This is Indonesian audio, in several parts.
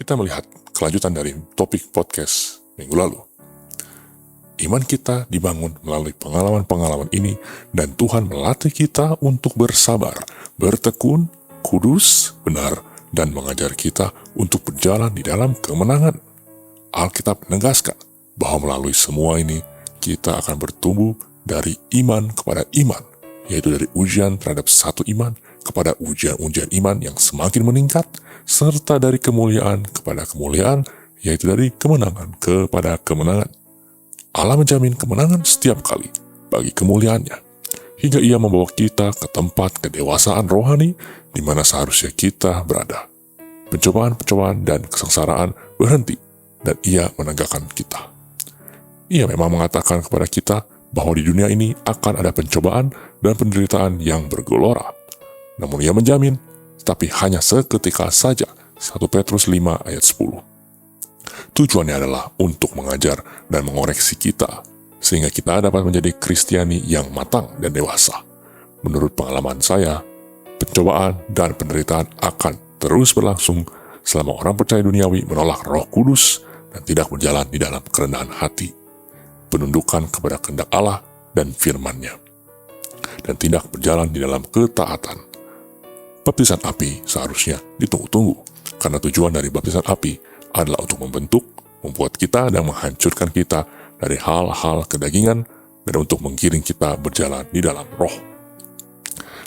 kita melihat kelanjutan dari topik podcast minggu lalu. Iman kita dibangun melalui pengalaman-pengalaman ini, dan Tuhan melatih kita untuk bersabar, bertekun, kudus, benar, dan mengajar kita untuk berjalan di dalam kemenangan. Alkitab menegaskan bahwa melalui semua ini, kita akan bertumbuh dari iman kepada iman, yaitu dari ujian terhadap satu iman kepada ujian-ujian iman yang semakin meningkat, serta dari kemuliaan kepada kemuliaan, yaitu dari kemenangan kepada kemenangan. Allah menjamin kemenangan setiap kali bagi kemuliaannya, hingga Ia membawa kita ke tempat kedewasaan rohani di mana seharusnya kita berada. Pencobaan-pencobaan dan kesengsaraan berhenti, dan Ia menegakkan kita. Ia memang mengatakan kepada kita bahwa di dunia ini akan ada pencobaan dan penderitaan yang bergelora. Namun Ia menjamin, tapi hanya seketika saja. 1 Petrus 5 ayat 10. Tujuannya adalah untuk mengajar dan mengoreksi kita, sehingga kita dapat menjadi Kristiani yang matang dan dewasa. Menurut pengalaman saya, pencobaan dan penderitaan akan terus berlangsung selama orang percaya duniawi menolak Roh Kudus dan tidak berjalan di dalam kerendahan hati, penundukan kepada kehendak Allah dan firman-Nya, dan tidak berjalan di dalam ketaatan. Baptisan api seharusnya ditunggu-tunggu, karena tujuan dari baptisan api adalah untuk membentuk, membuat kita dan menghancurkan kita dari hal-hal kedagingan dan untuk menggiring kita berjalan di dalam roh.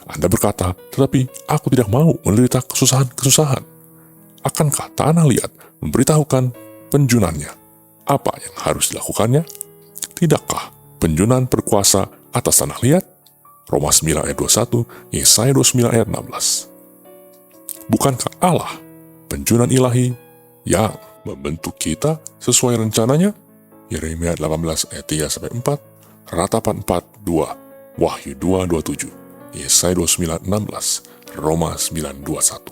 Anda berkata, tetapi aku tidak mau menderita kesusahan-kesusahan. Akankah tanah liat memberitahukan penjunannya apa yang harus dilakukannya? Tidakkah penjunan berkuasa atas tanah liat? Roma 9 ayat 21, Yesaya 29 ayat 16. Bukankah Allah, penjunan ilahi, yang membentuk kita sesuai rencananya? Yeremia 18 ayat 3-4, Ratapan 4:2, Wahyu 2:27, Yesaya 29:16, Roma 9:21.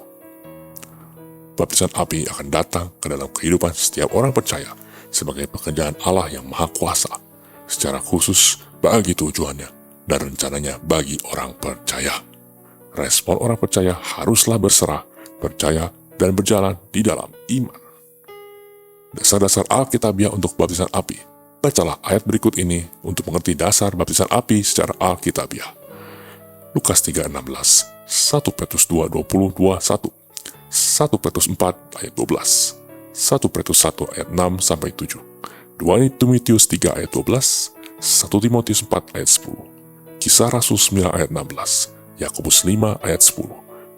Baptisan api akan datang ke dalam kehidupan setiap orang percaya sebagai pekerjaan Allah yang Maha Kuasa, secara khusus bagi tujuannya dan rencananya bagi orang percaya. Respon orang percaya haruslah berserah, percaya, dan berjalan di dalam iman. Dasar-dasar Alkitabiah untuk baptisan api. Bacalah ayat berikut ini untuk mengerti dasar baptisan api secara Alkitabiah. Lukas 3:16, 1 Petrus 2:20-21, 1 Petrus 4 ayat 12, 1 Petrus 1 ayat 6-7, 2 Timotius 3 ayat 12, 1 Timotius 4 ayat 10, Kisah Rasul 9 ayat 16, Yakobus 5 ayat 10,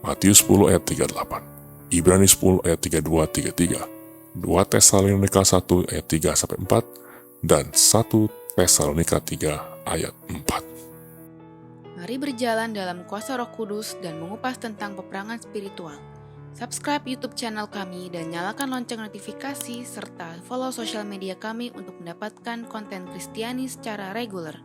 Matius 10 ayat 38, Ibrani 10 ayat 32-33, 2 Tesalonika 1 ayat 3-4, dan 1 Tesalonika 3 ayat 4. Mari berjalan dalam kuasa Roh Kudus dan mengupas tentang peperangan spiritual. Subscribe YouTube channel kami dan nyalakan lonceng notifikasi serta follow sosial media kami untuk mendapatkan konten Kristiani secara reguler.